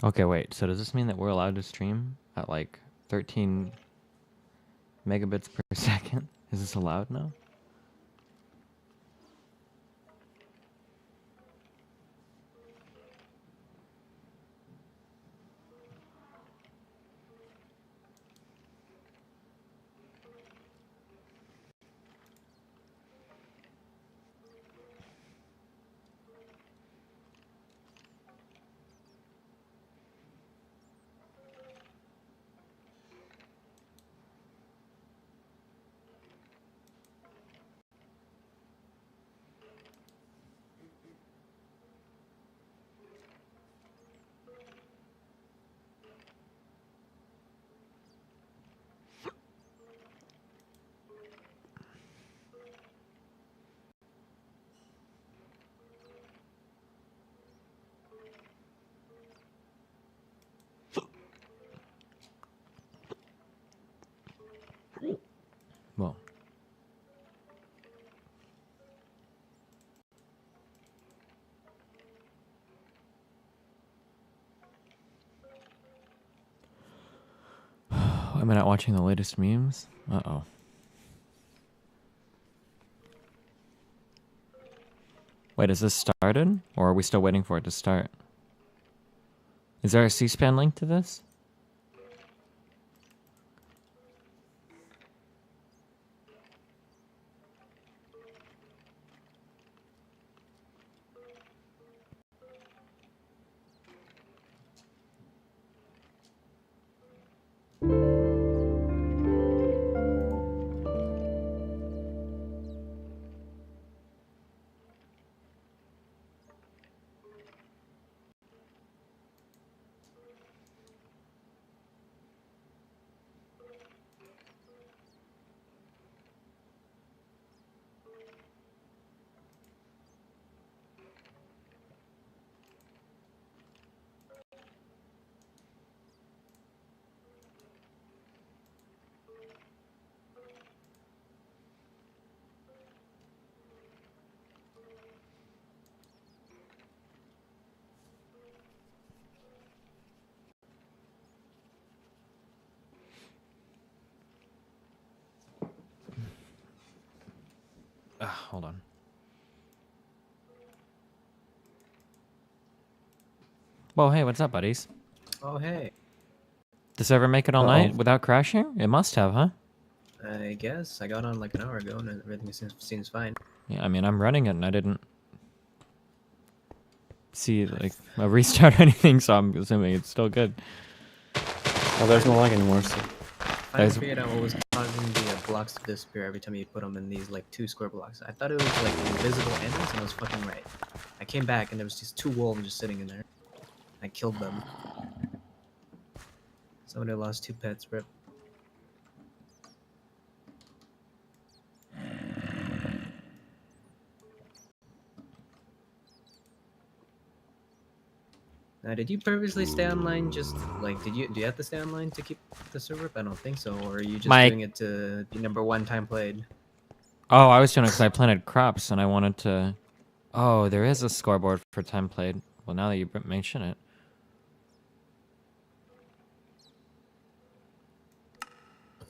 Okay, wait. So does this mean that we're allowed to stream at like 13 megabits per second? Is this allowed now? Well, am I not watching the latest memes? Uh-oh. Wait, is this started? Or are we still waiting for it to start? Is there a C-SPAN link to this? Hold on. Well, hey, what's up, buddies? Oh, hey. Did this ever make it all night without crashing? It must have, huh? I guess I got on like an hour ago and everything seems fine. Yeah, I mean, I'm running it and I didn't see like a restart or anything, so I'm assuming it's still good. Oh, there's no lag anymore. So. I figured out what was causing the blocks to disappear every time you put them in these like 2 square blocks. I thought it was like invisible enemies and I was fucking right. I came back and there was just 2 wolves just sitting in there. I killed them. Somebody lost 2 pets, rip. Now, did you purposely stay online just like do you have to stay online to keep the server up? I don't think so, or are you just doing it to be #1 time played? Oh, I was doing it because I planted crops and I wanted to. Oh, there is a scoreboard for time played. Well, now that you mention it.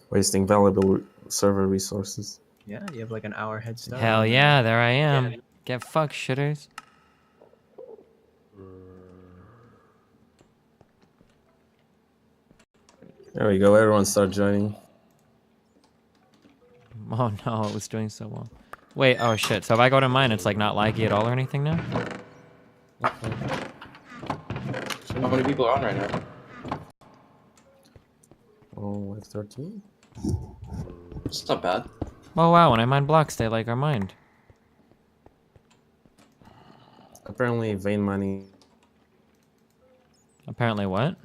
Wasting valuable server resources. Yeah, you have like an hour head start. Hell yeah, there I am. Yeah. Get fucked, shitters. There we go, everyone start joining. Oh no, it was doing so well. Wait, oh shit, so if I go to mine, it's like not laggy at all or anything now? So how many people are on right now? Oh, like 13? It's not bad. Oh wow, when I mine blocks, they like are mined. Apparently, vein mining. Apparently what?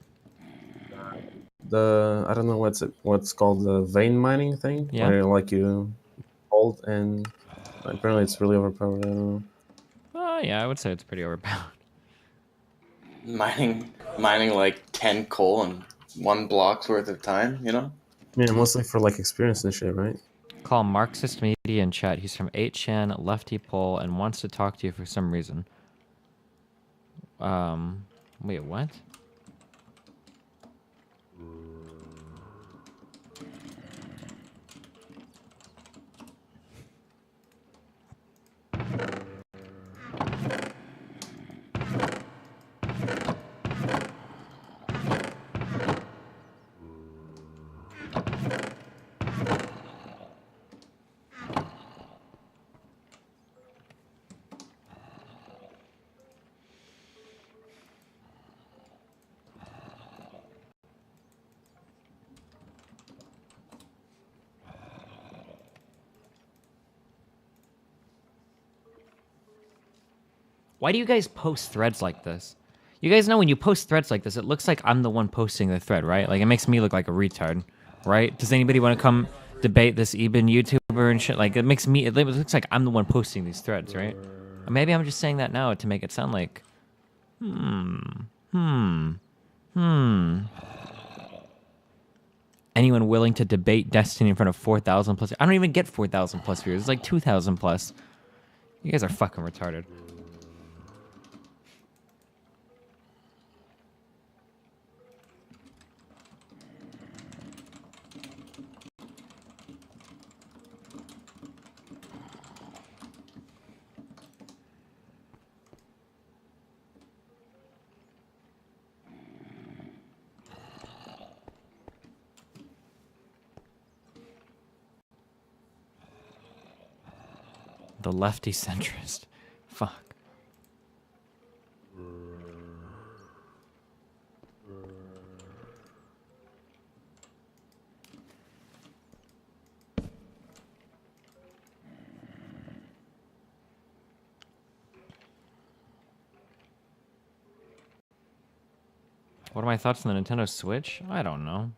I don't know what's called the vein mining thing. Yeah. Where like you hold and apparently it's really overpowered. I don't know. Oh yeah, I would say it's pretty overpowered. Mining like 10 coal in 1 block's worth of time, you know? Yeah, mostly for like experience and shit, right? Call Marxist Media in chat. He's from 8chan, lefty pole, and wants to talk to you for some reason. Wait, what? Why do you guys post threads like this? You guys know when you post threads like this, it looks like I'm the one posting the thread, right? Like, it makes me look like a retard, right? Does anybody want to come debate this Eben YouTuber and shit? Like, it looks like I'm the one posting these threads, right? Or maybe I'm just saying that now to make it sound like, anyone willing to debate Destiny in front of 4,000 plus? I don't even get 4,000 plus viewers. It's like 2,000 plus. You guys are fucking retarded. The lefty centrist. Fuck. What are my thoughts on the Nintendo Switch? I don't know.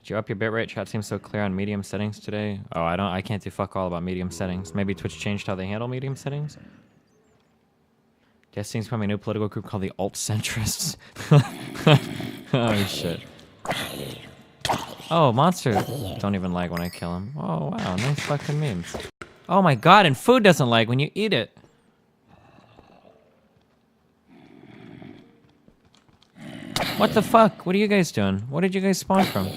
Did you up your bitrate? Chat seems so clear on medium settings today. Oh, I can't do fuck all about medium settings. Maybe Twitch changed how they handle medium settings? Destiny's from a new political group called the Alt-Centrists. Oh, shit. Oh, Monster don't even like when I kill him. Oh, wow, nice fucking memes. Oh my god, and food doesn't like when you eat it. What the fuck? What are you guys doing? What did you guys spawn from?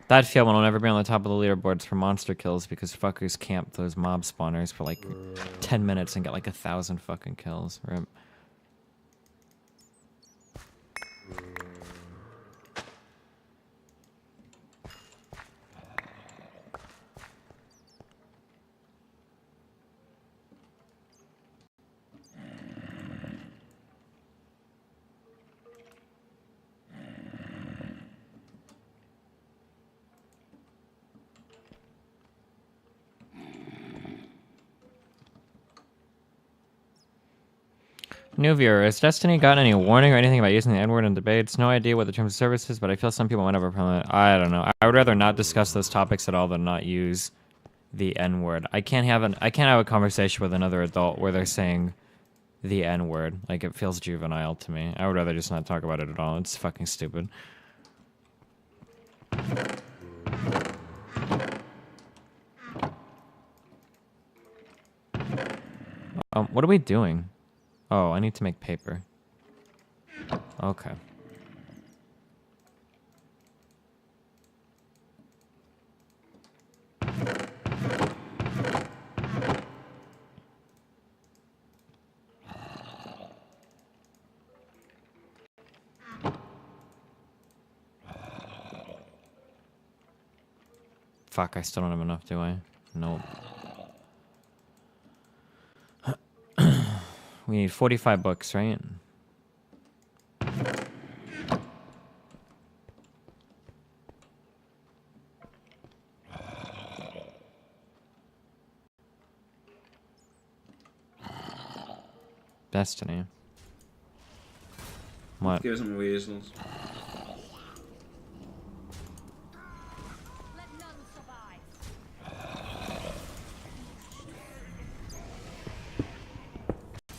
That field one will never be on the top of the leaderboards for monster kills because fuckers camp those mob spawners for like 10 minutes and get like 1,000 fucking kills. Rip. New viewer, has Destiny gotten any warning or anything about using the N-word in debates? No idea what the terms of service is, but I feel some people might have a problem. I don't know. I would rather not discuss those topics at all than not use the N-word. I can't have a conversation with another adult where they're saying the N-word. Like, it feels juvenile to me. I would rather just not talk about it at all. It's fucking stupid. What are we doing? Oh, I need to make paper. Okay. Fuck, I still don't have enough, do I? Nope. We need 45 books, right? Destiny. What? Give some weasels.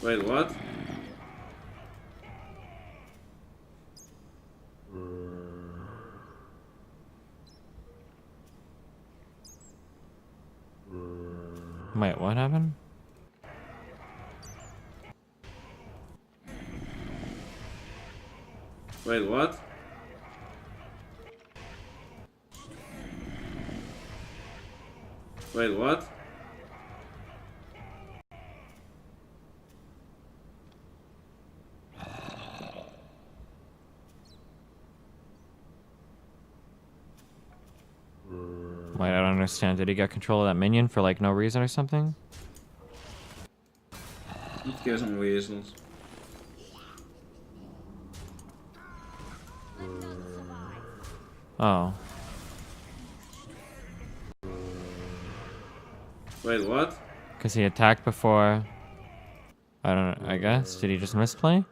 Wait, what? Wait, what happened? Wait, what? Wait, what? Wait, I don't understand. Did he get control of that minion for like no reason or something? Let's get some weasels. Oh. Wait, what? Because he attacked before. I don't know, I guess. Did he just misplay?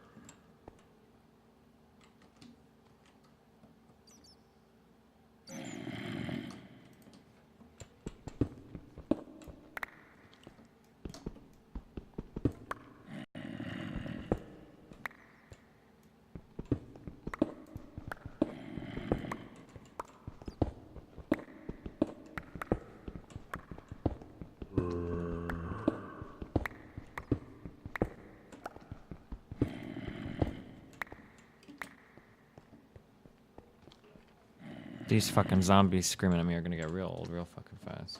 These fucking zombies screaming at me are gonna get real old real fucking fast.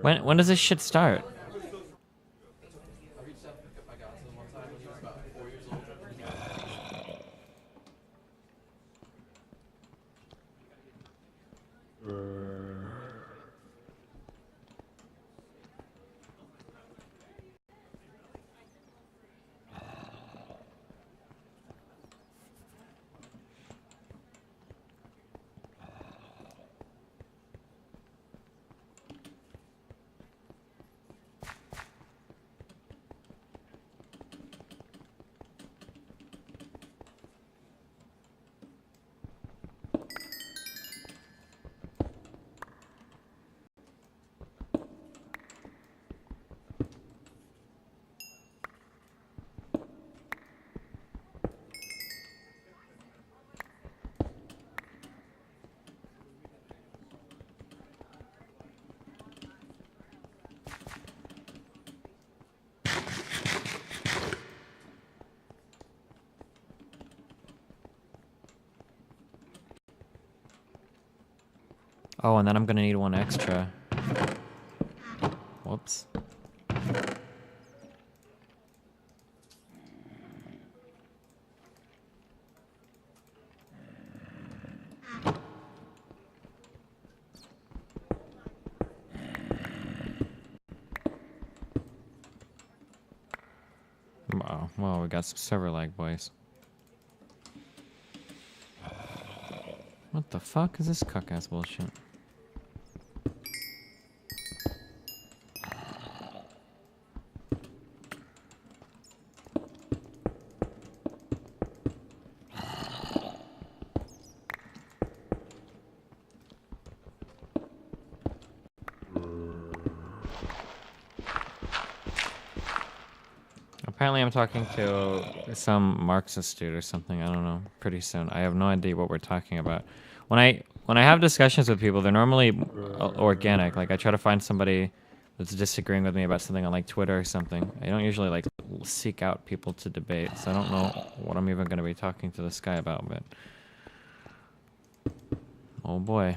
When does this shit start? Oh, and then I'm gonna need one extra. Whoops. Oh, well, we got some server lag, boys. What the fuck is this cuck-ass bullshit? Apparently I'm talking to some Marxist dude or something, I don't know, pretty soon. I have no idea what we're talking about. When I have discussions with people, they're normally organic. Like I try to find somebody that's disagreeing with me about something on like Twitter or something. I don't usually like seek out people to debate, so I don't know what I'm even going to be talking to this guy about, but oh boy.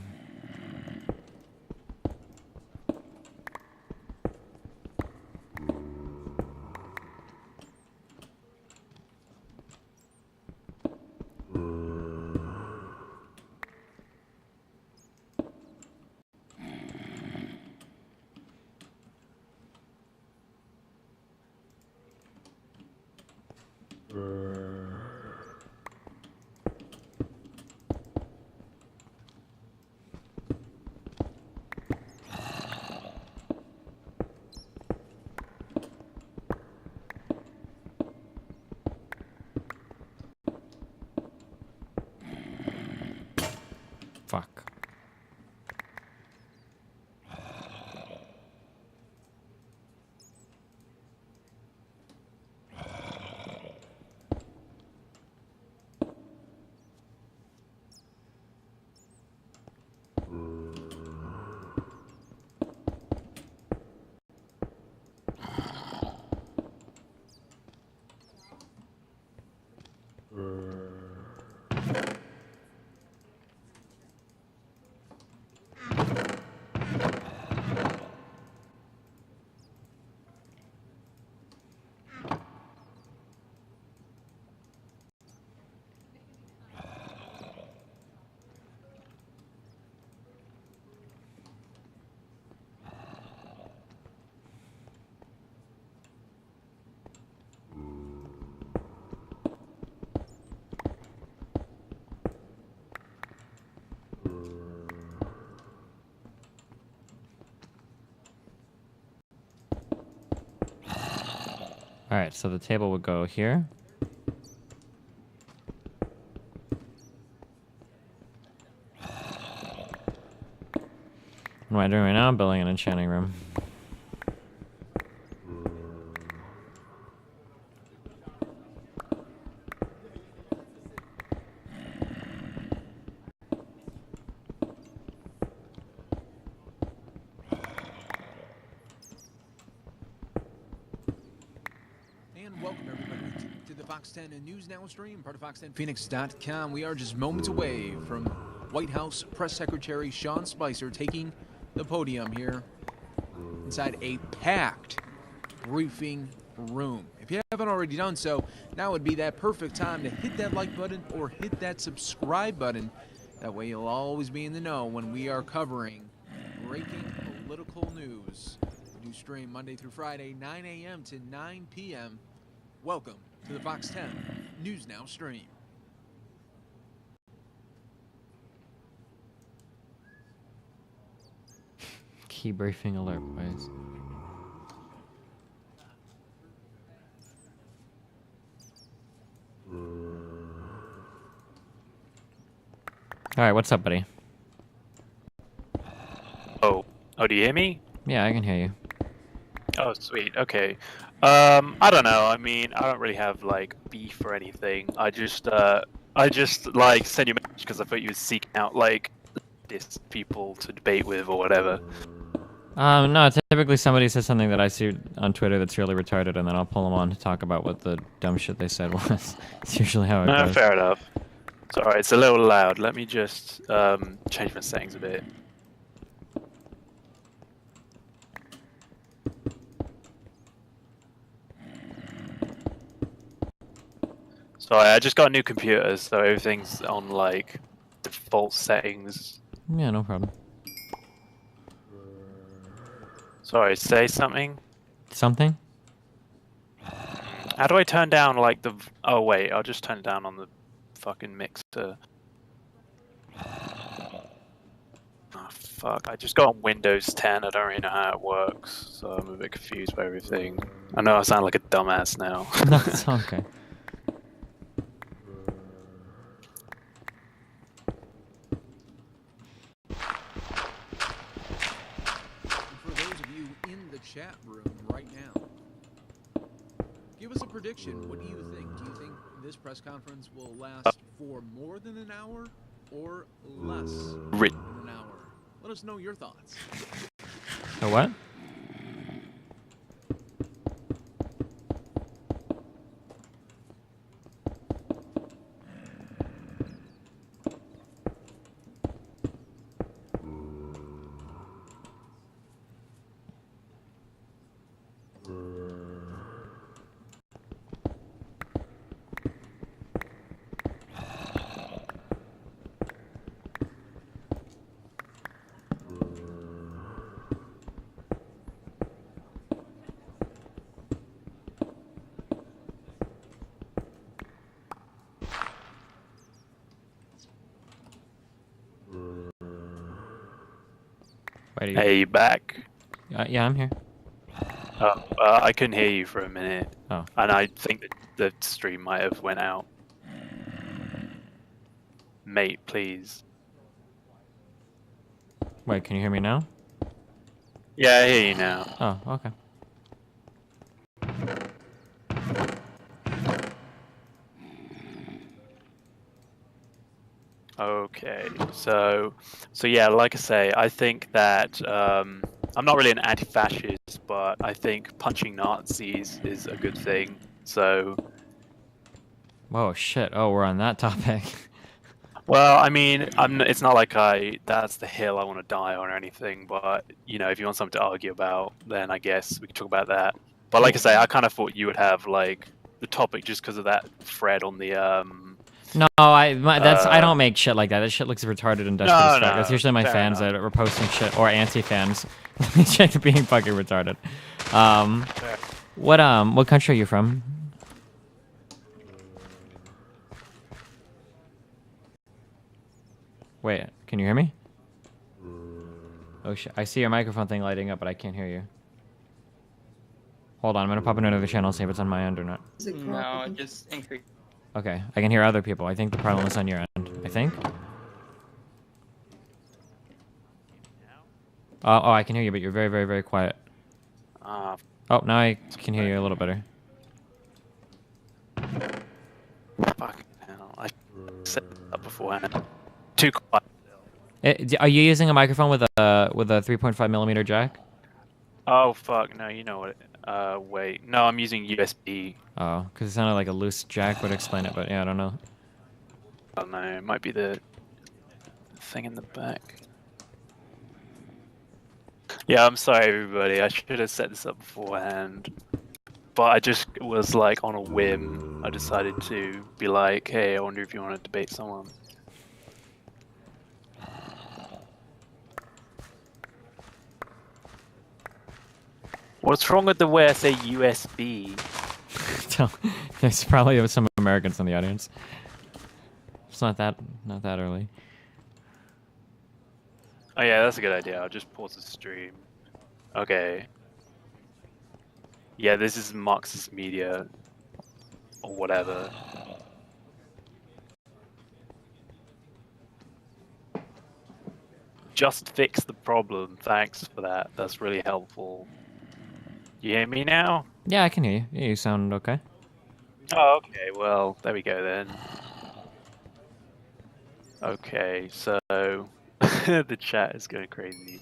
All right, so the table would go here. What am I doing right now? I'm building an enchanting room. And welcome everybody to the Fox 10 News Now stream, part of Fox10Phoenix.com. We are just moments away from White House Press Secretary Sean Spicer taking the podium here inside a packed briefing room. If you haven't already done so, now would be that perfect time to hit that like button or hit that subscribe button. That way you'll always be in the know when we are covering breaking political news. We do stream Monday through Friday, 9 a.m. to 9 p.m. Welcome to the Fox 10 News Now stream. Key briefing alert, please. All right, what's up, buddy? Oh, do you hear me? Yeah, I can hear you. Oh, sweet. Okay. I don't know. I mean, I don't really have like beef or anything. I just like sent you a message because I thought you were seeking out like this people to debate with or whatever. No, typically somebody says something that I see on Twitter that's really retarded, and then I'll pull them on to talk about what the dumb shit they said was. It's usually how it No, goes. fair enough. It's alright. It's a little loud. Let me just change my settings a bit. Sorry, I just got a new computer, so everything's on like default settings. Yeah, no problem. Sorry, say something. Something? How do I turn down like the? Oh wait, I'll just turn it down on the fucking mixer. Oh fuck! I just got on Windows 10. I don't really know how it works, so I'm a bit confused by everything. I know I sound like a dumbass now. No, it's okay. For those of you in the chat room right now, give us a prediction. What do you think? Do you think this press conference will last for more than an hour or less Ri- than an hour? Let us know your thoughts. A what? Wait, Hey, you back? yeah, I'm here. Oh, I couldn't hear you for a minute. Oh. And I think that the stream might have went out. Mate, please. Wait, can you hear me now? Yeah, I hear you now. Oh, okay. Okay, so yeah, like I say, I think that I'm not really an anti-fascist, but I think punching Nazis is a good thing. So, Whoa, shit. Oh, we're on that topic. well, I mean, it's not like that's the hill I want to die on or anything, but you know, if you want something to argue about, then I guess we can talk about that. But like I say, I kind of thought you would have like the topic just because of that thread on the No, I don't make shit like that. That shit looks retarded and desperate No, as fuck. no, That's usually my fair fans enough. that are posting shit, or anti-fans. Shit being fucking retarded. Fair. What country are you from? Wait, can you hear me? Oh shit, I see your microphone thing lighting up, but I can't hear you. Hold on, I'm gonna pop into another channel, see if it's on my end or not. Is it No, crop? just increase. Okay, I can hear other people. I think the problem is on your end. I think. Oh, I can hear you, but you're very, very, very quiet. Ah, Oh, now I can hear you a little better. fucking hell. I said that beforehand. Too quiet. Are you using a microphone with a 3.5 millimeter jack? Oh, fuck. No, you know what? Wait. No, I'm using USB. Oh, because it sounded like a loose jack would explain it, but yeah, I don't know. I don't know. It might be the thing in the back. Yeah, I'm sorry, everybody. I should have set this up beforehand. But I just was like on a whim. I decided to be like, hey, I wonder if you want to debate someone. What's wrong with the way I say USB? There's probably some Americans in the audience. It's not that early. Oh yeah, that's a good idea. I'll just pause the stream. Okay. Yeah, this is Marxist media. Or whatever. Just fix the problem. Thanks for that. That's really helpful. You hear me now? Yeah, I can hear you. Yeah, you sound okay. Oh, okay. Well, there we go then. Okay, so the chat is going crazy.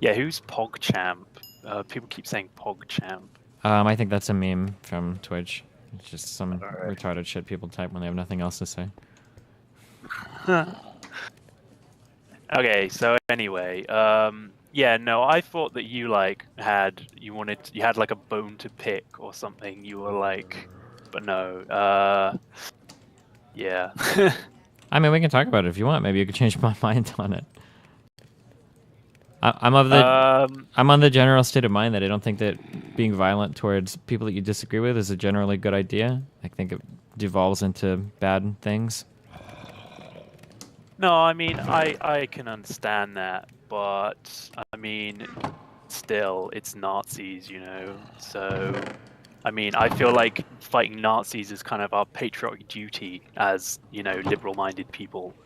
Yeah, who's PogChamp? People keep saying PogChamp. I think that's a meme from Twitch. It's just some retarded shit people type when they have nothing else to say. Okay, so anyway, yeah, no, I thought that you had like a bone to pick or something. You were like, but no, yeah. I mean, we can talk about it if you want. Maybe you could change my mind on it. I'm on the general state of mind that I don't think that being violent towards people that you disagree with is a generally good idea. I think it devolves into bad things. No, I mean, I can understand that, but I mean, still, it's Nazis, you know. So, I mean, I feel like fighting Nazis is kind of our patriotic duty as, you know, liberal-minded people.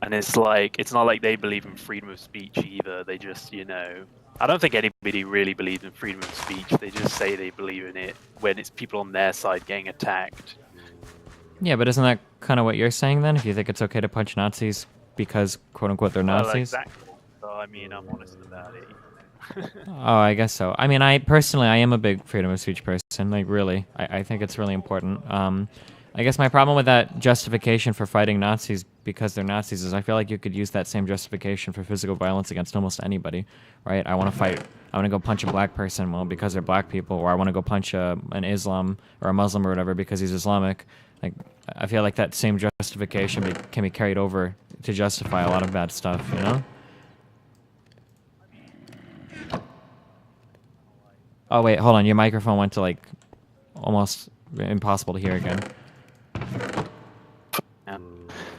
And it's like, it's not like they believe in freedom of speech either. They just, you know, I don't think anybody really believes in freedom of speech. They just say they believe in it when it's people on their side getting attacked. Yeah, but isn't that kind of what you're saying then? If you think it's okay to punch Nazis because, quote unquote, they're Well, Nazis? exactly. So, I mean, I'm honest about it. Oh, I guess so. I mean, I am a big freedom of speech person. Like, really, I think it's really important. I guess my problem with that justification for fighting Nazis because they're Nazis is I feel like you could use that same justification for physical violence against almost anybody, right? I want to go punch a black person, well, because they're black people, or I want to go punch an Islam or a Muslim or whatever because he's Islamic. Like, I feel like that same justification can be carried over to justify a lot of bad stuff, you know? Oh, wait, hold on. Your microphone went to, like, almost impossible to hear again. Yeah.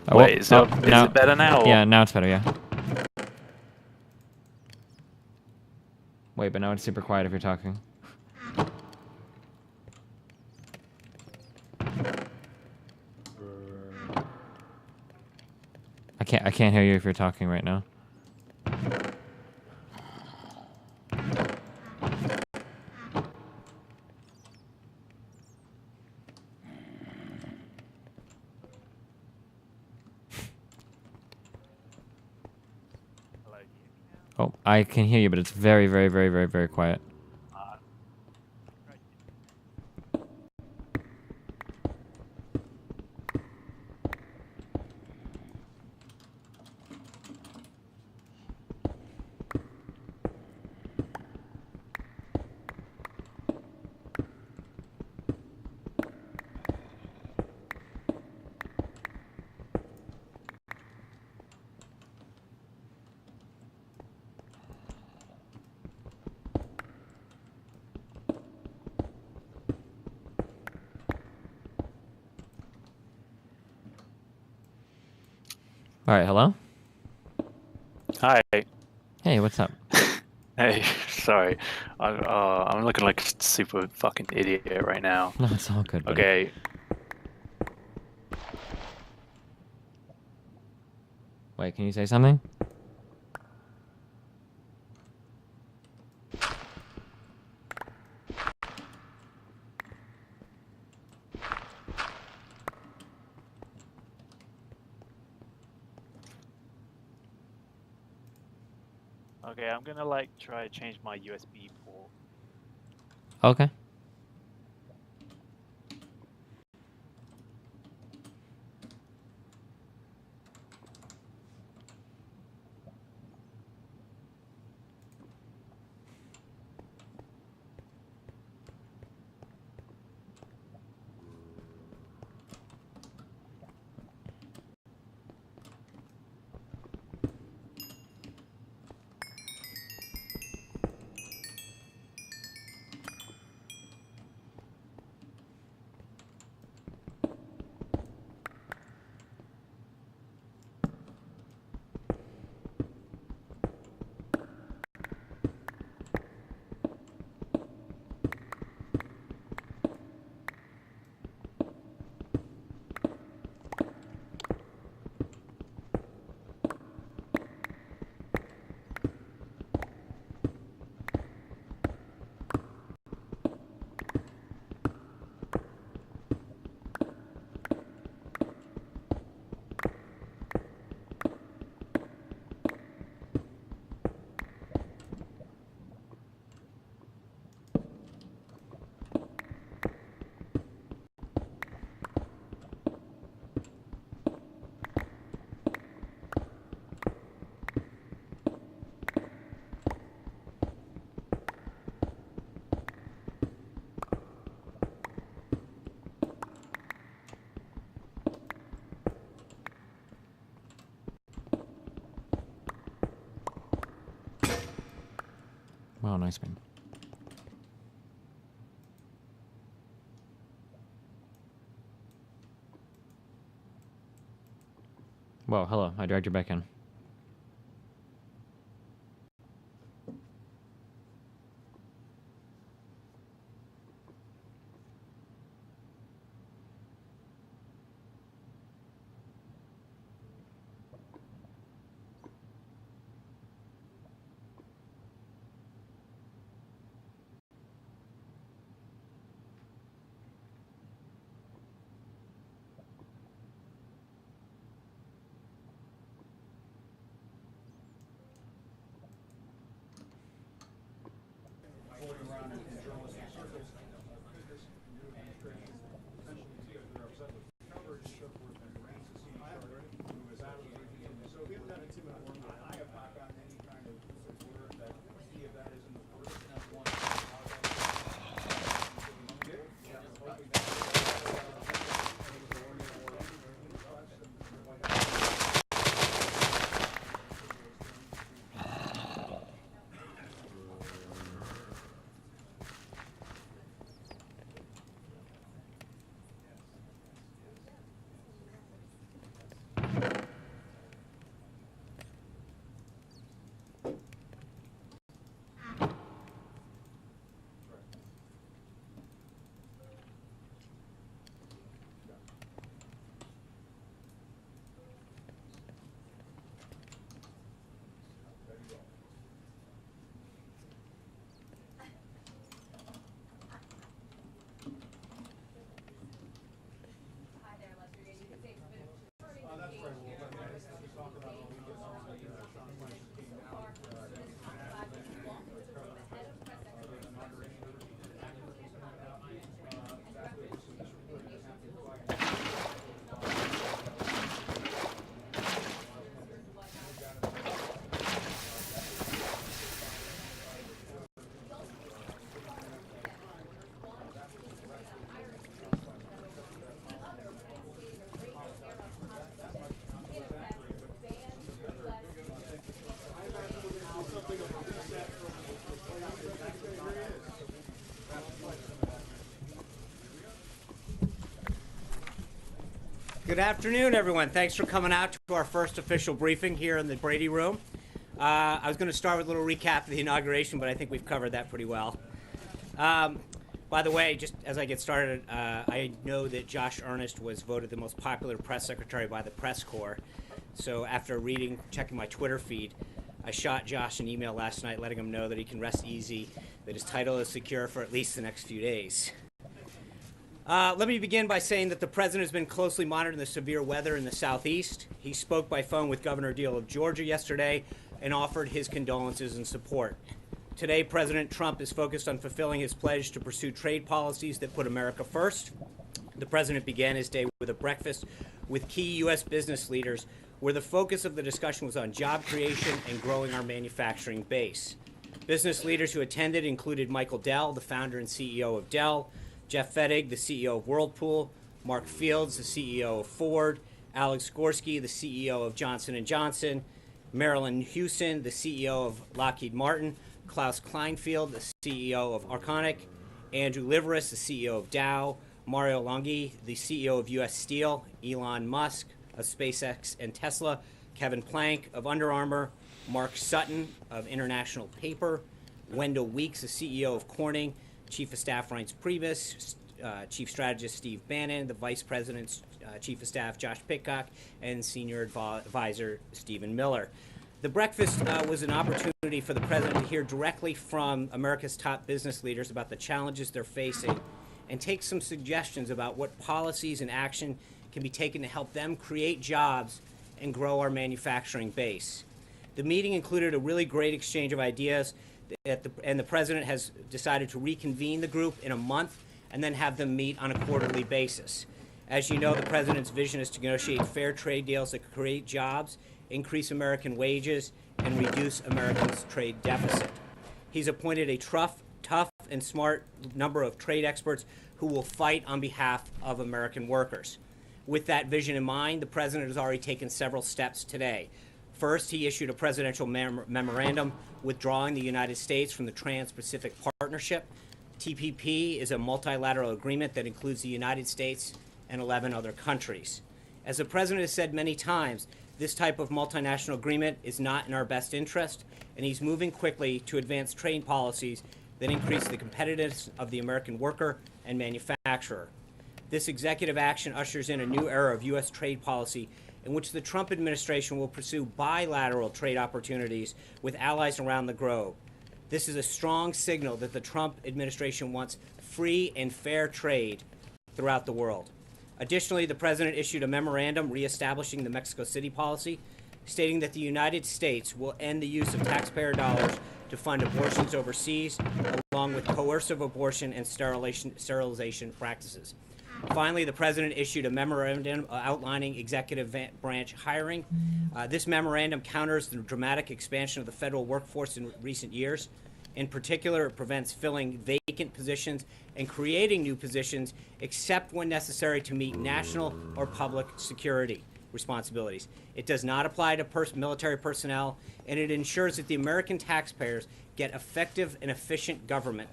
Oh, Wait, is it better now? Or? Yeah, now it's better, yeah. Wait, but now it's super quiet if you're talking. I can't hear you if you're talking right now. Oh, I can hear you, but it's very, very, very, very, very quiet. All right, hello? Hi. Hey, what's up? Hey, sorry. I'm looking like a super fucking idiot right now. No, it's all good, buddy. Okay. Wait, can you say something? Okay, I'm gonna like try to change my USB port. Okay. Wow, nice man. Well, hello. I dragged you back in. Good afternoon, everyone. Thanks for coming out to our first official briefing here in the Brady Room. I was going to start with a little recap of the inauguration, but I think we've covered that pretty well. By the way, just as I get started, I know that Josh Earnest was voted the most popular press secretary by the press corps. So after checking my Twitter feed, I shot Josh an email last night letting him know that he can rest easy, that his title is secure for at least the next few days. Let me begin by saying that the president has been closely monitoring the severe weather in the southeast. He spoke by phone with Governor Deal of Georgia yesterday and offered his condolences and support. Today, President Trump is focused on fulfilling his pledge to pursue trade policies that put America first. The president began his day with a breakfast with key U.S. business leaders, where the focus of the discussion was on job creation and growing our manufacturing base. Business leaders who attended included Michael Dell, the founder and CEO of Dell, Jeff Fettig, the CEO of Whirlpool, Mark Fields, the CEO of Ford, Alex Gorsky, the CEO of Johnson & Johnson, Marilyn Hewson, the CEO of Lockheed Martin, Klaus Kleinfield, the CEO of Arconic, Andrew Liveris, the CEO of Dow, Mario Longhi, the CEO of U.S. Steel, Elon Musk of SpaceX and Tesla, Kevin Plank of Under Armour, Mark Sutton of International Paper, Wendell Weeks, the CEO of Corning, Chief of Staff Reince Priebus, Chief Strategist Steve Bannon, the Vice President's Chief of Staff Josh Pitcock, and Senior Advisor Stephen Miller. The breakfast was an opportunity for the president to hear directly from America's top business leaders about the challenges they're facing and take some suggestions about what policies and action can be taken to help them create jobs and grow our manufacturing base. The meeting included a really great exchange of ideas, and the president has decided to reconvene the group in a month and then have them meet on a quarterly basis. As you know, the president's vision is to negotiate fair trade deals that create jobs, increase American wages, and reduce America's trade deficit. He's appointed a tough and smart number of trade experts who will fight on behalf of American workers. With that vision in mind, the president has already taken several steps today. First, he issued a presidential memorandum withdrawing the United States from the Trans-Pacific Partnership. TPP is a multilateral agreement that includes the United States and 11 other countries. As the president has said many times, this type of multinational agreement is not in our best interest, and he's moving quickly to advance trade policies that increase the competitiveness of the American worker and manufacturer. This executive action ushers in a new era of U.S. trade policy in which the Trump administration will pursue bilateral trade opportunities with allies around the globe. This is a strong signal that the Trump administration wants free and fair trade throughout the world. Additionally, the president issued a memorandum reestablishing the Mexico City policy, stating that the United States will end the use of taxpayer dollars to fund abortions overseas, along with coercive abortion and sterilization practices. Finally, the president issued a memorandum outlining executive branch hiring. This memorandum counters the dramatic expansion of the federal workforce in recent years. In particular, it prevents filling vacant positions and creating new positions except when necessary to meet national or public security responsibilities. It does not apply to military personnel, and it ensures that the American taxpayers get effective and efficient government.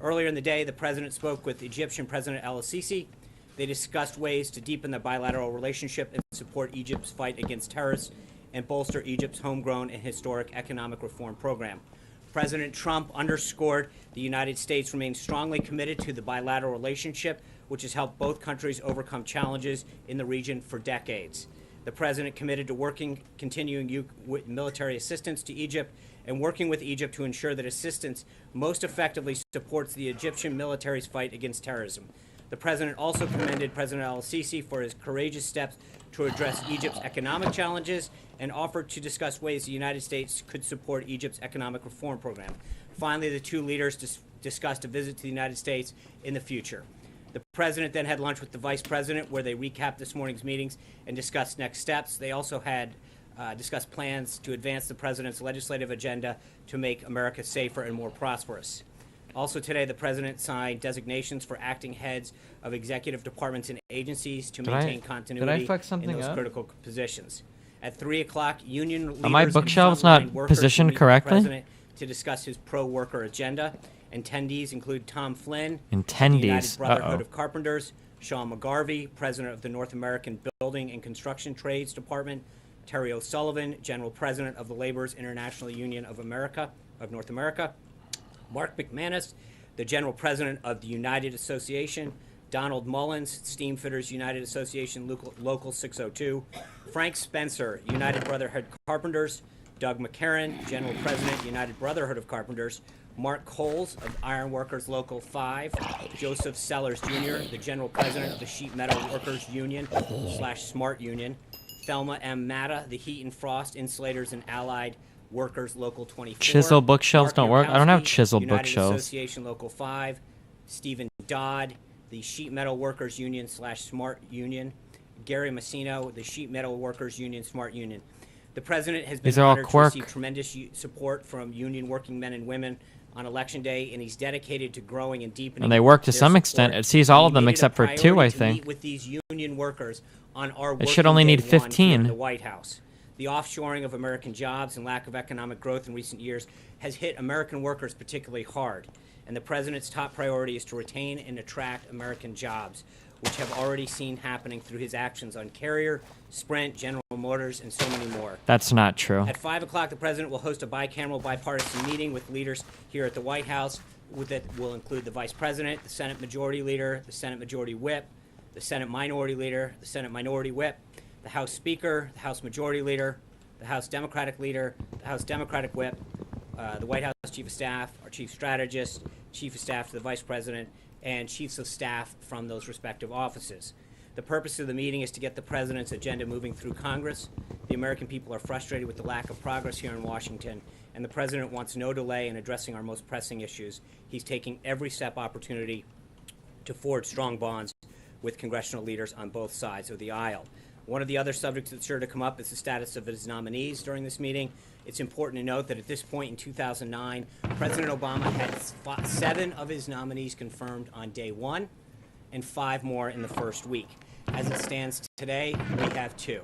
Earlier in the day, the president spoke with Egyptian President El-Sisi. They discussed ways to deepen the bilateral relationship and support Egypt's fight against terrorists and bolster Egypt's homegrown and historic economic reform program. President Trump underscored the United States remains strongly committed to the bilateral relationship, which has helped both countries overcome challenges in the region for decades. The president committed to continuing military assistance to Egypt and working with Egypt to ensure that assistance most effectively supports the Egyptian military's fight against terrorism. The president also commended President El-Sisi for his courageous steps to address Egypt's economic challenges and offered to discuss ways the United States could support Egypt's economic reform program. Finally, the two leaders discussed a visit to the United States in the future. The president then had lunch with the vice president, where they recapped this morning's meetings and discussed next steps. They also had discussed plans to advance the president's legislative agenda to make America safer and more prosperous. Also today, the president signed designations for acting heads of executive departments and agencies to maintain continuity in those critical positions. At 3 o'clock, union leaders are my bookshelves not positioned correctly? The president to discuss his pro-worker agenda. Attendees include Tom Flynn, the United Brotherhood of Carpenters, Sean McGarvey, president of the North American Building and Construction Trades Department, Terry O'Sullivan, General President of the Laborers International Union of North America, Mark McManus, the General President of the United Association, Donald Mullins, Steamfitters United Association Local 602, Frank Spencer, United Brotherhood Carpenters, Doug McCarran, General President, United Brotherhood of Carpenters, Mark Coles of Iron Workers Local 5, Joseph Sellers Jr., the General President of the Sheet Metal Workers Union / Smart Union, Thelma M. Matta, the Heat and Frost Insulators and Allied Workers Local 24. Chisel bookshelves Mark don't work? I don't have Yankowski, chisel United bookshelves. Association Local 5, Stephen Dodd, the Sheet Metal Workers Union / Smart Union, Gary Massino, the Sheet Metal Workers Union Smart Union. The president has been These are all honored to Quirk. receive tremendous support from union working men and women on Election Day, and he's dedicated to growing and deepening. And they work to their some support. extent. It sees all He of them made it a except for priority 2, I to think. meet with these union workers on our It should working only day need 1 here 15. in the White House. The offshoring of American jobs and lack of economic growth in recent years has hit American workers particularly hard, and the president's top priority is to retain and attract American jobs, which have already seen happening through his actions on Carrier, Sprint, General Motors, and so many more. That's not true. At 5 o'clock, the president will host a bicameral bipartisan meeting with leaders here at the White House that will include the vice president, the Senate majority leader, the Senate majority whip, the Senate minority leader, the Senate minority whip, the House speaker, the House majority leader, the House Democratic leader, the House Democratic whip, the White House chief of staff, our chief strategist, chief of staff to the vice president, and chiefs of staff from those respective offices. The purpose of the meeting is to get the president's agenda moving through Congress. The American people are frustrated with the lack of progress here in Washington, and the president wants no delay in addressing our most pressing issues. He's taking every step opportunity to forge strong bonds with congressional leaders on both sides of the aisle. One of the other subjects that's sure to come up is the status of his nominees during this meeting. It's important to note that at this point in 2009, President Obama had 7 of his nominees confirmed on day 1 and 5 more in the first week. As it stands today, we have 2.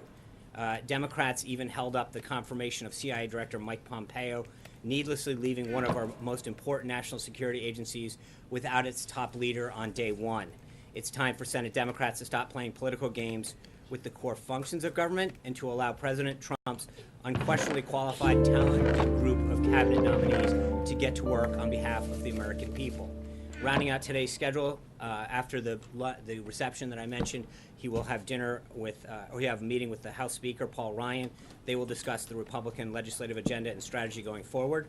Democrats even held up the confirmation of CIA Director Mike Pompeo, needlessly leaving one of our most important national security agencies without its top leader on day 1. It's time for Senate Democrats to stop playing political games with the core functions of government and to allow President Trump's unquestionably qualified, talented group of cabinet nominees to get to work on behalf of the American people. Rounding out today's schedule, after the reception that I mentioned, he will have dinner with, or he have a meeting with the House Speaker, Paul Ryan. They will discuss the Republican legislative agenda and strategy going forward.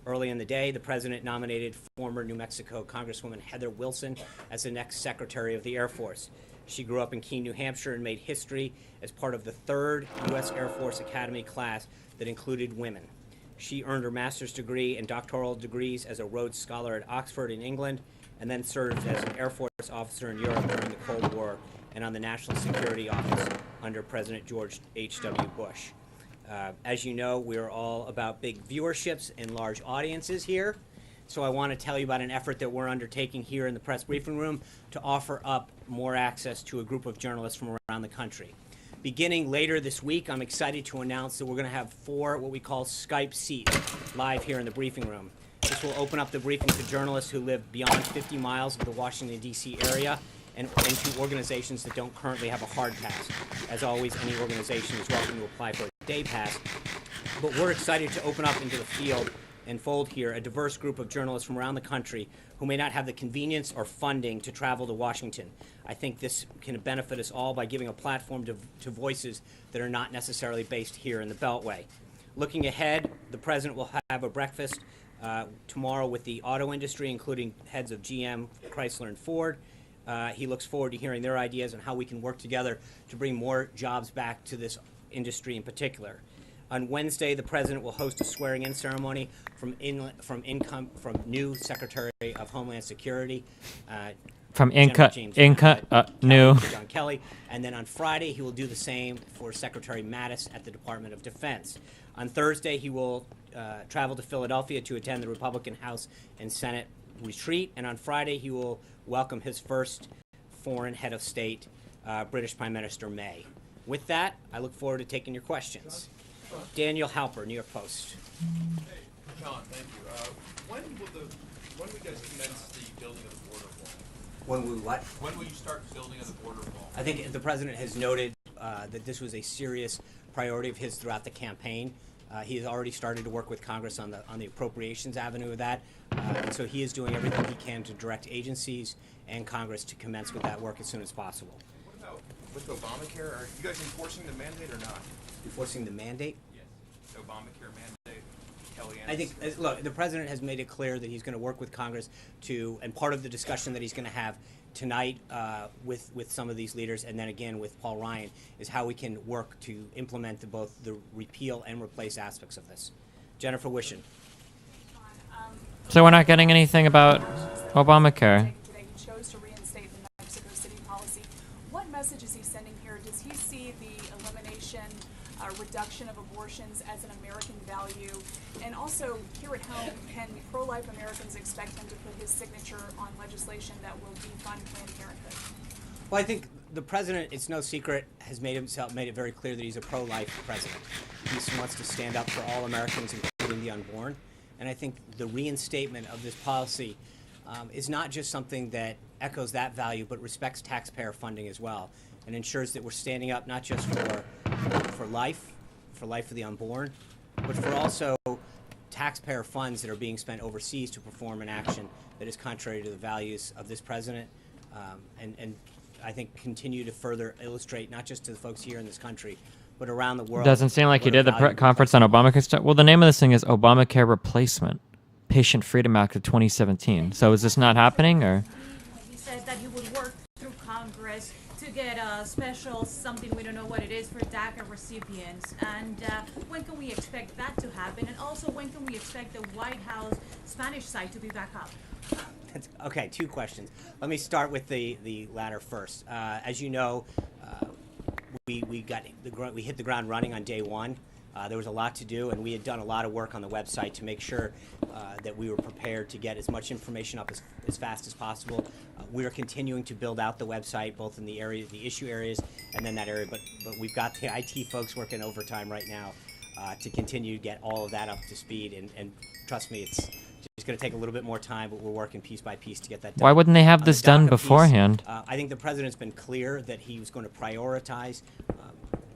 Early in the day, the president nominated former New Mexico Congresswoman Heather Wilson as the next Secretary of the Air Force. She grew up in Keene, New Hampshire, and made history as part of the 3rd U.S. Air Force Academy class that included women. She earned her master's degree and doctoral degrees as a Rhodes Scholar at Oxford in England, and then served as an Air Force officer in Europe during the Cold War and on the National Security Office under President George H.W. Bush. As you know, we're all about big viewerships and large audiences here. So I want to tell you about an effort that we're undertaking here in the press briefing room to offer up more access to a group of journalists from around the country. Beginning later this week, I'm excited to announce that we're going to have 4 what we call Skype seats live here in the briefing room. This will open up the briefing to journalists who live beyond 50 miles of the Washington, D.C. area and to organizations that don't currently have a hard pass. As always, any organization is welcome to apply for a day pass. But we're excited to open up into the field and fold here a diverse group of journalists from around the country who may not have the convenience or funding to travel to Washington. I think this can benefit us all by giving a platform to voices that are not necessarily based here in the Beltway. Looking ahead, the president will have a breakfast tomorrow with the auto industry, including heads of GM, Chrysler, and Ford. He looks forward to hearing their ideas on how we can work together to bring more jobs back to this industry in particular. On Wednesday, the president will host a swearing-in ceremony from new Secretary of Homeland Security, new. John Kelly, and then on Friday he will do the same for Secretary Mattis at the Department of Defense. On Thursday, he will travel to Philadelphia to attend the Republican House and Senate retreat, and on Friday he will welcome his first foreign head of state, British Prime Minister May. With that, I look forward to taking your questions. Daniel Halper, New York Post. John, thank you. When will you guys commence the building of the border wall? When we what? When will you start building of the border wall? I think the president has noted that this was a serious priority of his throughout the campaign. He has already started to work with Congress on the appropriations avenue of that, and so he is doing everything he can to direct agencies and Congress to commence with that work as soon as possible. What about with Obamacare? Are you guys enforcing the mandate or not? Enforcing the mandate? Yes. The Obamacare mandate. Kellyanne. I think, look, the president has made it clear that he's going to work with Congress to, and part of the discussion that he's going to have tonight with some of these leaders, and then again with Paul Ryan, is how we can work to implement both the repeal and replace aspects of this. Jennifer Wishon. So we're not getting anything about Obamacare. Today he chose to reinstate the Mexico City policy. What message is he sending here? Does he see the elimination, reduction of abortions as an American value? And also, here at home, can pro-life Americans expect him to put his signature on legislation that will defund Planned Parenthood? Well, I think the president, it's no secret, has made it very clear that he's a pro-life president. He wants to stand up for all Americans, including the unborn. And I think the reinstatement of this policy is not just something that echoes that value, but respects taxpayer funding as well, and ensures that we're standing up not just for life of the unborn, but for also taxpayer funds that are being spent overseas to perform an action that is contrary to the values of this president, and I think continue to further illustrate, not just to the folks here in this country, but around the world. Doesn't seem like you did the conference on Obamacare stuff. Well, the name of this thing is Obamacare Replacement, Patient Freedom Act of 2017. So is this not happening, or? He says that he would work through Congress to get a special something, we don't know what it is, for DACA recipients. And when can we expect that to happen? And also, when can we expect the White House Spanish site to be back up? Okay, two questions. Let me start with the latter first. As you know, we hit the ground running on day one. There was a lot to do, and we had done a lot of work on the website to make sure that we were prepared to get as much information up as fast as possible. We are continuing to build out the website, both in the issue areas, and then that area. But we've got the IT folks working overtime right now to continue to get all of that up to speed. And trust me, it's going to take a little bit more time, but we're working piece by piece to get that done. Why wouldn't they have this done beforehand? I think the president's been clear that he was going to prioritize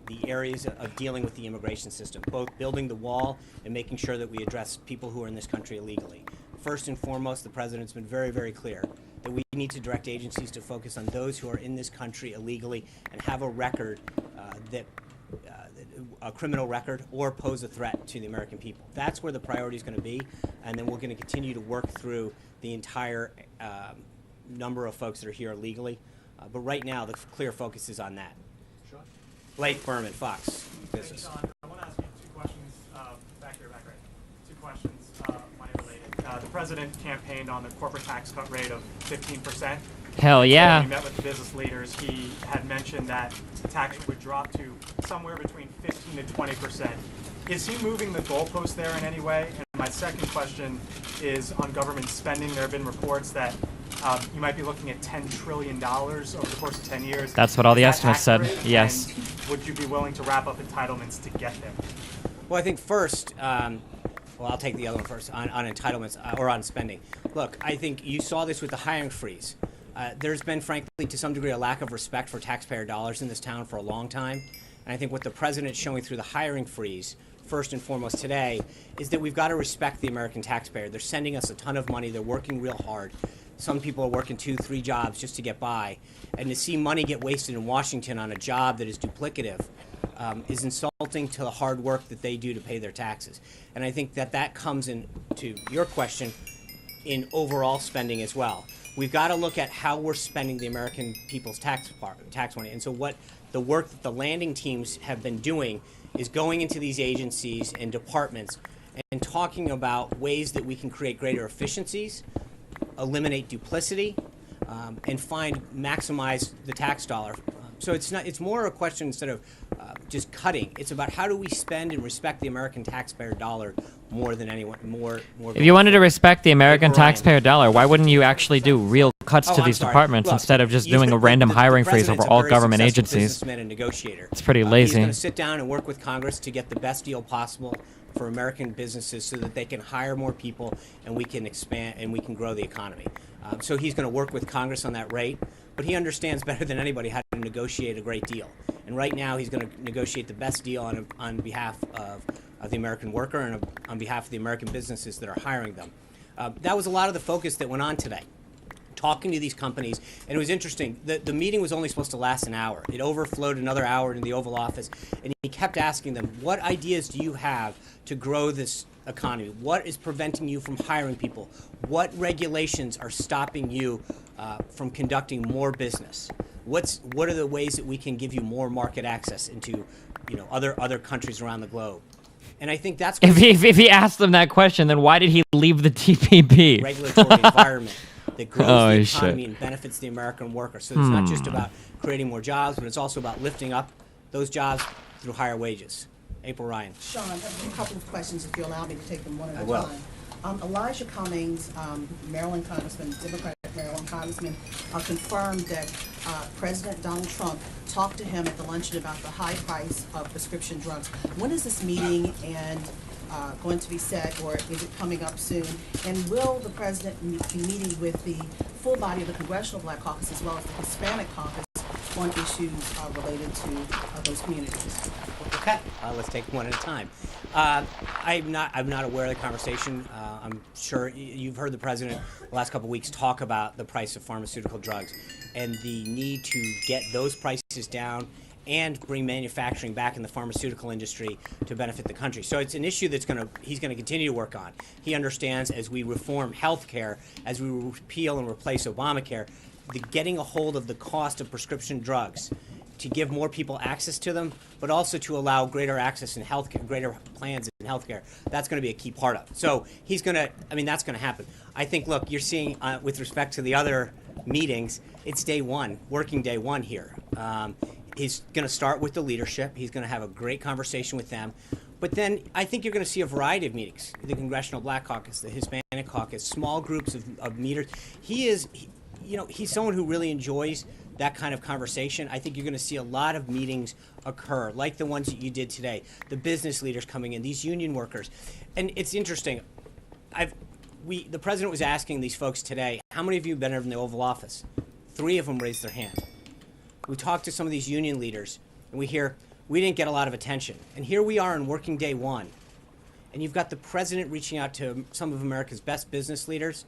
the areas of dealing with the immigration system, both building the wall and making sure that we address people who are in this country illegally. First and foremost, the president's been very, very clear that we need to direct agencies to focus on those who are in this country illegally and have a record a criminal record or pose a threat to the American people. That's where the priority is going to be, and then we're going to continue to work through the entire number of folks that are here illegally. But right now, the clear focus is on that. Sean? Blake Berman, Fox Business. Hey, Sean, I want to ask you two questions. Back right. Two questions, money related. The president campaigned on the corporate tax cut rate of 15%. Hell yeah. When he met with the business leaders, he had mentioned that the tax rate would drop to somewhere between 15 to 20%. Is he moving the goalpost there in any way? And my second question is on government spending. There have been reports that you might be looking at $10 trillion over the course of 10 years. That's what all the estimates said, accurate? yes. And would you be willing to wrap up entitlements to get there? Well, I think first, I'll take the other one first, on entitlements or on spending. Look, I think you saw this with the hiring freeze. There's been, frankly, to some degree, a lack of respect for taxpayer dollars in this town for a long time. And I think what the president's showing through the hiring freeze, first and foremost today, is that we've got to respect the American taxpayer. They're sending us a ton of money. They're working real hard. Some people are working 2-3 jobs just to get by. And to see money get wasted in Washington on a job that is duplicative is insulting to the hard work that they do to pay their taxes. And I think that comes into your question in overall spending as well. We've got to look at how we're spending the American people's tax money. And so what the work that the landing teams have been doing is going into these agencies and departments and talking about ways that we can create greater efficiencies, eliminate duplicity, and maximize the tax dollar. So it's more a question instead of just cutting. It's about how do we spend and respect the American taxpayer dollar more than anyone. More. If you wanted to respect the American taxpayer dollar, why wouldn't you actually do real cuts to these departments instead of just doing a random hiring freeze over all government agencies? And negotiator. It's pretty lazy. He's going to sit down and work with Congress to get the best deal possible for American businesses so that they can hire more people and we can expand and we can grow the economy. So he's going to work with Congress on that rate, but he understands better than anybody how to negotiate a great deal. And right now, he's going to negotiate the best deal on behalf of the American worker and on behalf of the American businesses that are hiring them. That was a lot of the focus that went on today, talking to these companies. And it was interesting. The meeting was only supposed to last an hour. It overflowed another hour in the Oval Office. And he kept asking them, what ideas do you have to grow this economy? What is preventing you from hiring people? What regulations are stopping you from conducting more business? What are the ways that we can give you more market access into, other countries around the globe? And I think that's if he asked them that question, then why did he leave the TPP? Regulatory environment that grows the Shit. economy and benefits the American worker. So it's not just about creating more jobs, but it's also about lifting up those jobs through higher wages. April Ryan. Sean, I have a couple of questions, if you allow me to take them one at I a will. time. Elijah Cummings, Maryland Congressman, Democratic Maryland Congressman, confirmed that President Donald Trump talked to him at the luncheon about the high price of prescription drugs. When is this meeting and going to be set, or is it coming up soon? And will the president be meeting with the full body of the Congressional Black Caucus as well as the Hispanic Caucus on issues related to those communities? Okay, let's take one at a time. I'm not aware of the conversation. I'm sure you've heard the president the last couple of weeks talk about the price of pharmaceutical drugs and the need to get those prices down and bring manufacturing back in the pharmaceutical industry to benefit the country. So it's an issue he's going to continue to work on. He understands as we reform health care, as we repeal and replace Obamacare, getting a hold of the cost of prescription drugs to give more people access to them, but also to allow greater access in healthcare, greater plans in healthcare. That's going to be a key part of it. So that's going to happen. I think, look, you're seeing with respect to the other meetings, it's day one, working day one here. He's going to start with the leadership. He's going to have a great conversation with them. But then I think you're going to see a variety of meetings, the Congressional Black Caucus, the Hispanic Caucus, small groups of meetings. He's someone who really enjoys that kind of conversation. I think you're going to see a lot of meetings occur, like the ones that you did today, the business leaders coming in, these union workers. And it's interesting. The president was asking these folks today, how many of you have been in the Oval Office? 3 of them raised their hand. We talked to some of these union leaders, and we hear, we didn't get a lot of attention. And here we are on working day one. And you've got the president reaching out to some of America's best business leaders,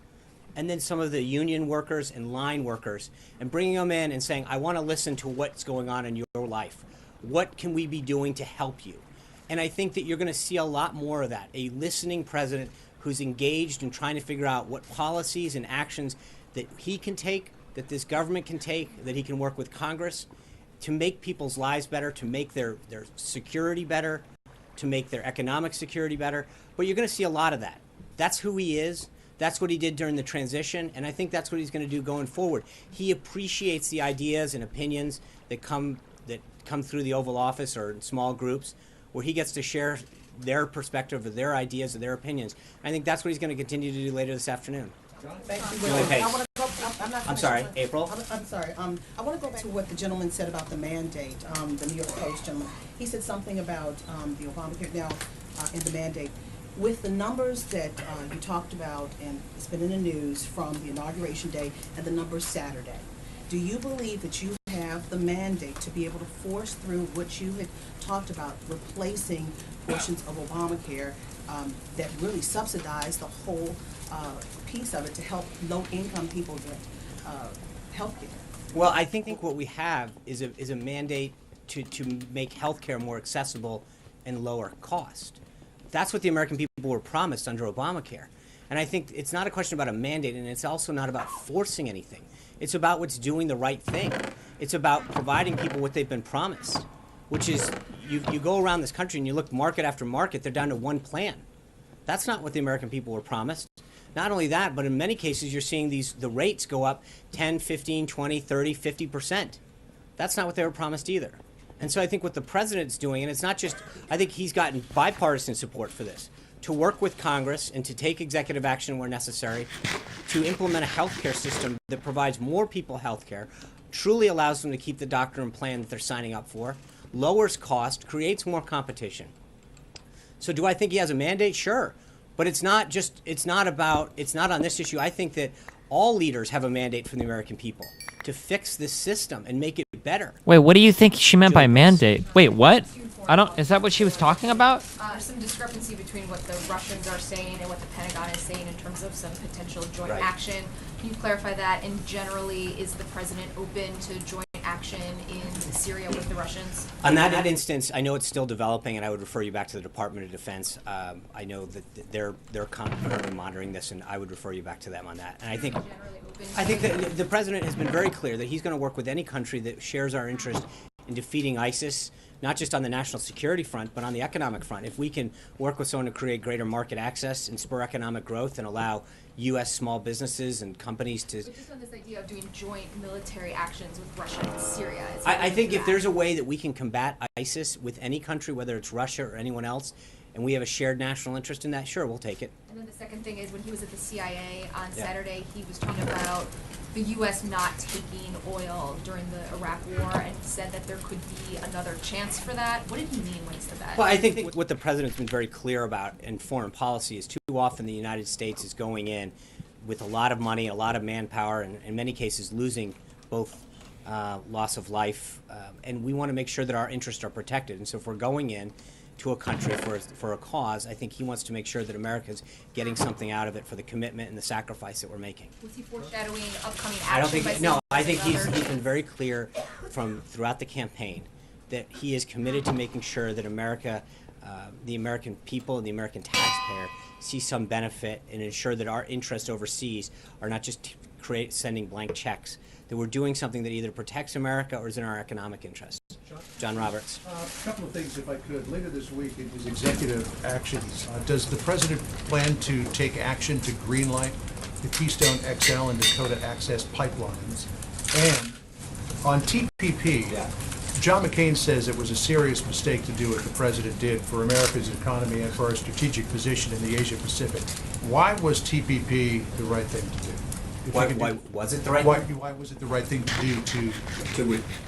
and then some of the union workers and line workers, and bringing them in and saying, I want to listen to what's going on in your life. What can we be doing to help you? And I think that you're going to see a lot more of that, a listening president who's engaged in trying to figure out what policies and actions that he can take, that this government can take, that he can work with Congress to make people's lives better, to make their security better, to make their economic security better. But you're going to see a lot of that. That's who he is. That's what he did during the transition, and I think that's what he's going to do going forward. He appreciates the ideas and opinions that come through the Oval Office or in small groups, where he gets to share their perspective or their ideas or their opinions. I think that's what he's going to continue to do later this afternoon. Thank you. Julie Pace. I'm sorry, April. I'm sorry. I want to go back to what the gentleman said about the mandate, the New York Post gentleman. He said something about the Obamacare now and the mandate. With the numbers that you talked about, and it's been in the news from the inauguration day and the numbers Saturday, do you believe that you have the mandate to be able to force through what you had talked about, replacing portions of Obamacare that really subsidize the whole piece of it to help low-income people get health care? Well, I think what we have is a mandate to make health care more accessible and lower cost. That's what the American people were promised under Obamacare. And I think it's not a question about a mandate, and it's also not about forcing anything. It's about what's doing the right thing. It's about providing people what they've been promised, which is you go around this country and you look market after market, they're down to one plan. That's not what the American people were promised. Not only that, but in many cases you're seeing the rates go up 10, 15, 20, 30, 50%. That's not what they were promised either. And so I think what the president's doing, and it's not just, I think he's gotten bipartisan support for this, to work with Congress and to take executive action where necessary, to implement a health care system that provides more people health care, truly allows them to keep the doctor and plan that they're signing up for, lowers cost, creates more competition. So do I think he has a mandate? Sure. But it's not on this issue. I think that all leaders have a mandate from the American people to fix this system and make it it better. Wait, what do you think she meant by mandate? Wait, what? I don't. Is that what she was talking about? There's some discrepancy between what the Russians are saying and what the Pentagon is saying in terms of some potential joint action. Can you clarify that? And generally, is the president open to joint action in Syria with the Russians? On that instance, I know it's still developing, and I would refer you back to the Department of Defense. I know that they're currently monitoring this, and I would refer you back to them on that. And I think that the president has been very clear that he's going to work with any country that shares our interest in defeating ISIS, not just on the national security front, but on the economic front. If we can work with someone to create greater market access and spur economic growth and allow U.S. small businesses and companies to... So just on this idea of doing joint military actions with Russia and Syria. I think if there's a way that we can combat ISIS with any country, whether it's Russia or anyone else, and we have a shared national interest in that, sure, we'll take it. And then the second thing is when he was at the CIA on Saturday, he was talking about the U.S. not taking oil during the Iraq War and said that there could be another chance for that. What did he mean when he said that? Well, I think what the president's been very clear about in foreign policy is too often the United States is going in with a lot of money, a lot of manpower, and in many cases losing both loss of life, and we want to make sure that our interests are protected. And so if we're going in to a country for a cause, I think he wants to make sure that America's getting something out of it for the commitment and the sacrifice that we're making. Was he foreshadowing upcoming action? I don't think, no, I think he's another- been very clear throughout the campaign that he is committed to making sure that America, the American people and the American taxpayer see some benefit and ensure that our interests overseas are not just sending blank checks, that we're doing something that either protects America or is in our economic interests. John Roberts. A couple of things, if I could. Later this week, in his executive actions, does the president plan to take action to greenlight the Keystone XL and Dakota Access pipelines? And on TPP, John McCain says it was a serious mistake to do what the president did for America's economy and for our strategic position in the Asia Pacific. Why was TPP the right thing to do? Why was it the right thing? Why was it the right thing to do to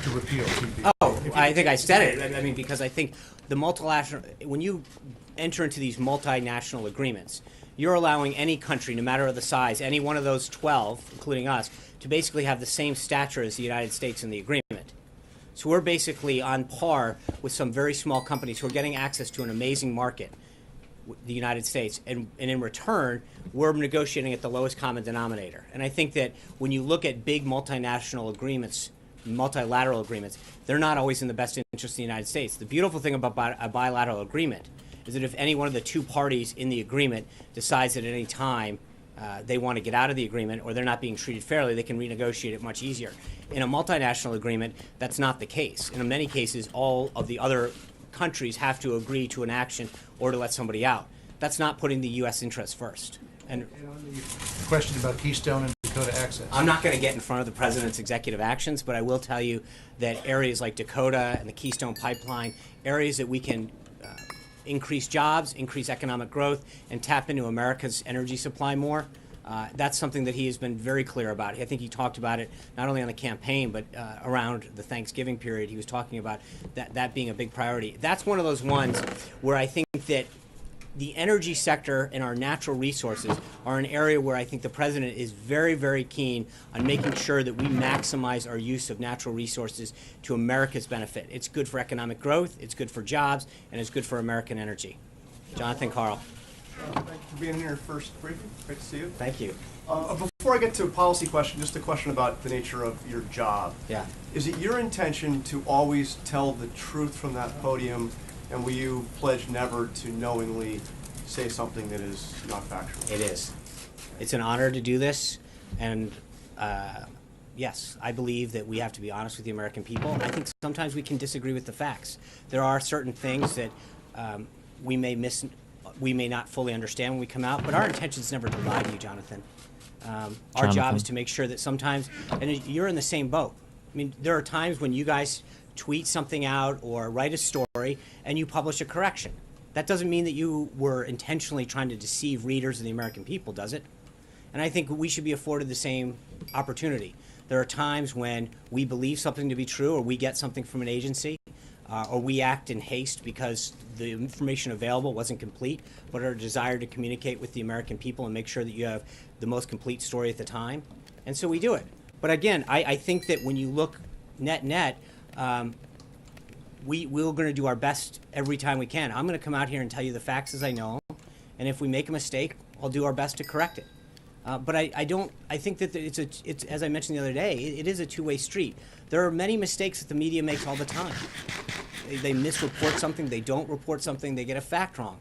repeal TPP? Oh, I think I said it. I mean, because I think the multilateral, when you enter into these multinational agreements, you're allowing any country, no matter the size, any one of those 12, including us, to basically have the same stature as the United States in the agreement. So we're basically on par with some very small companies who are getting access to an amazing market, the United States, and in return, we're negotiating at the lowest common denominator. And I think that when you look at big multinational agreements, multilateral agreements, they're not always in the best interest of the United States. The beautiful thing about a bilateral agreement is that if any one of the two parties in the agreement decides that at any time they want to get out of the agreement or they're not being treated fairly, they can renegotiate it much easier. In a multinational agreement, that's not the case. And in many cases, all of the other countries have to agree to an action or to let somebody out. That's not putting the U.S. interest first. And on the question about Keystone and Dakota Access, I'm not going to get in front of the president's executive actions, but I will tell you that areas like Dakota and the Keystone Pipeline, areas that we can increase jobs, increase economic growth, and tap into America's energy supply more. That's something that he has been very clear about. I think he talked about it not only on the campaign, but around the Thanksgiving period. He was talking about that being a big priority. That's one of those ones where I think that the energy sector and our natural resources are an area where I think the president is very, very keen on making sure that we maximize our use of natural resources to America's benefit. It's good for economic growth, it's good for jobs, and it's good for American energy. Jonathan Carl. Thank you for being here first briefing. Great to see you. Thank you. Before I get to a policy question, just a question about the nature of your job. Yeah. Is it your intention to always tell the truth from that podium, and will you pledge never to knowingly say something that is not factual? It is. It's an honor to do this, and yes, I believe that we have to be honest with the American people. I think sometimes we can disagree with the facts. There are certain things that we may not fully understand when we come out, but our intention is never to lie to you, Jonathan. Our job is to make sure that sometimes, and you're in the same boat. I mean, there are times when you guys tweet something out or write a story and you publish a correction. That doesn't mean that you were intentionally trying to deceive readers and the American people, does it? And I think we should be afforded the same opportunity. There are times when we believe something to be true or we get something from an agency or we act in haste because the information available wasn't complete, but our desire to communicate with the American people and make sure that you have the most complete story at the time. And so we do it. But again, I think that when you look net, we're going to do our best every time we can. I'm going to come out here and tell you the facts as I know them, and if we make a mistake, I'll do our best to correct it. But I think that it's as I mentioned the other day, it is a two-way street. There are many mistakes that the media makes all the time. They misreport something, they don't report something, they get a fact wrong.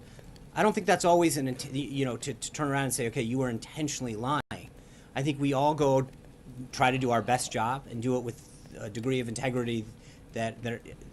I don't think that's always to turn around and say, okay, you were intentionally lying. I think we all go try to do our best job and do it with a degree of integrity that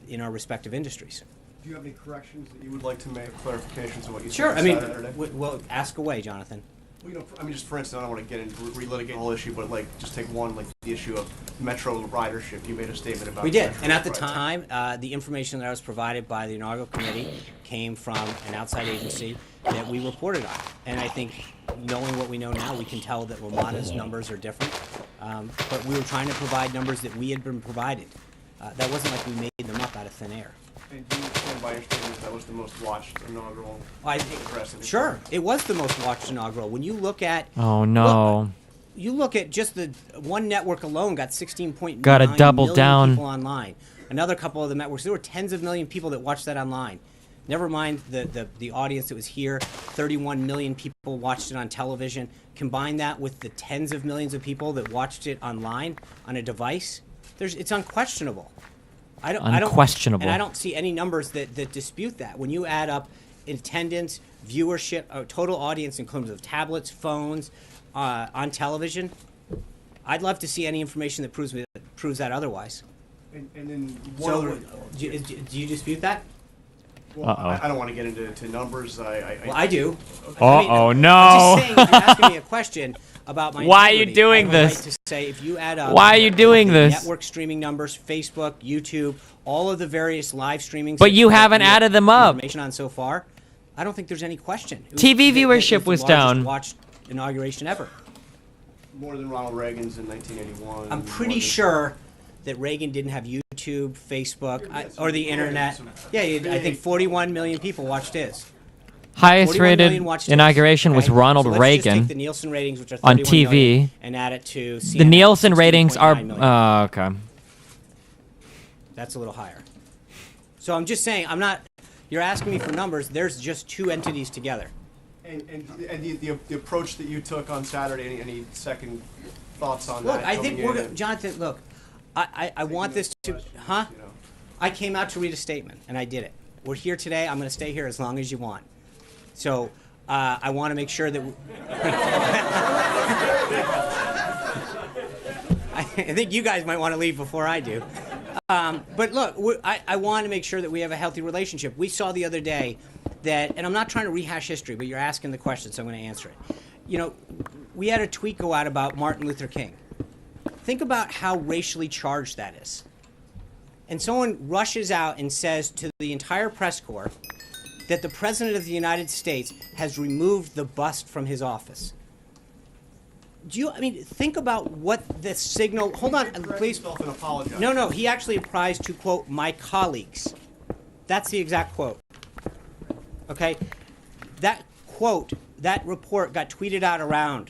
in our respective industries. Do you have any corrections that you would like to make, clarifications on what you Sure. said I mean, Saturday? well, ask away, Jonathan. Well, I mean, just for instance, I don't want to get into relitigate the whole issue, but just take one, the issue of Metro ridership. You made a statement about. We did, Metro and at the ridership. time, the information that I was provided by the inaugural committee came from an outside agency that we reported on. And I think, knowing what we know now, we can tell that WMATA's numbers are different. But we were trying to provide numbers that we had been provided. That wasn't like we made them up out of thin air. And do you stand by your statement that was the most watched inaugural address? Sure, it was the most watched inaugural. When you look at Oh no. you look at just the one network alone got 16.9 Gotta double million down. people online. Another couple of the networks, there were tens of million people that watched that online. Never mind the audience that was here. 31 million people watched it on television. Combine that with the tens of millions of people that watched it online on a device. It's unquestionable. Unquestionable. And I don't see any numbers that dispute that. When you add up attendance, viewership, total audience in terms of tablets, phones, on television, I'd love to see any information that proves that otherwise. And then So, do you dispute that? Well, I don't want to get into numbers. Well, I do. Uh-oh, no. I'm just saying, if you're asking me a question about my Why are you integrity, doing I have a this? right to say, if you add up Why are you doing the this? network streaming numbers, Facebook, YouTube, all of the various live streamings. But that you we have haven't added them up. Information on so far. I don't think there's any question. TV It viewership the was largest down. Watched inauguration ever. More than Ronald Reagan's in 1981. I'm pretty sure that Reagan didn't have YouTube, Facebook, or the internet. Yeah, I think 41 million people watched his. Highest 41 million rated watched his, inauguration was okay? Ronald So let's Reagan just take the Nielsen ratings, which are on 31 million, TV. and add it to CNN, The Nielsen ratings 16.9 are million. okay. That's a little higher. So I'm just saying, you're asking me for numbers. There's just two entities together. And the approach that you took on Saturday, any second thoughts on Look, that? I think going in? Jonathan, look, I want this to, huh? I came out to read a statement, and I did it. We're here today. I'm going to stay here as long as you want. So I want to make sure that I think you guys might want to leave before I do. But look, I want to make sure that we have a healthy relationship. We saw the other day that, and I'm not trying to rehash history, but you're asking the question, so I'm going to answer it. You know, we had a tweet go out about Martin Luther King. Think about how racially charged that is. And someone rushes out and says to the entire press corps that the President of the United States has removed the bust from his office. Think about what the signal. Hold on, please. No, he actually apprised to, quote, my colleagues. That's the exact quote. Okay? That quote, that report got tweeted out around.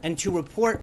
And to report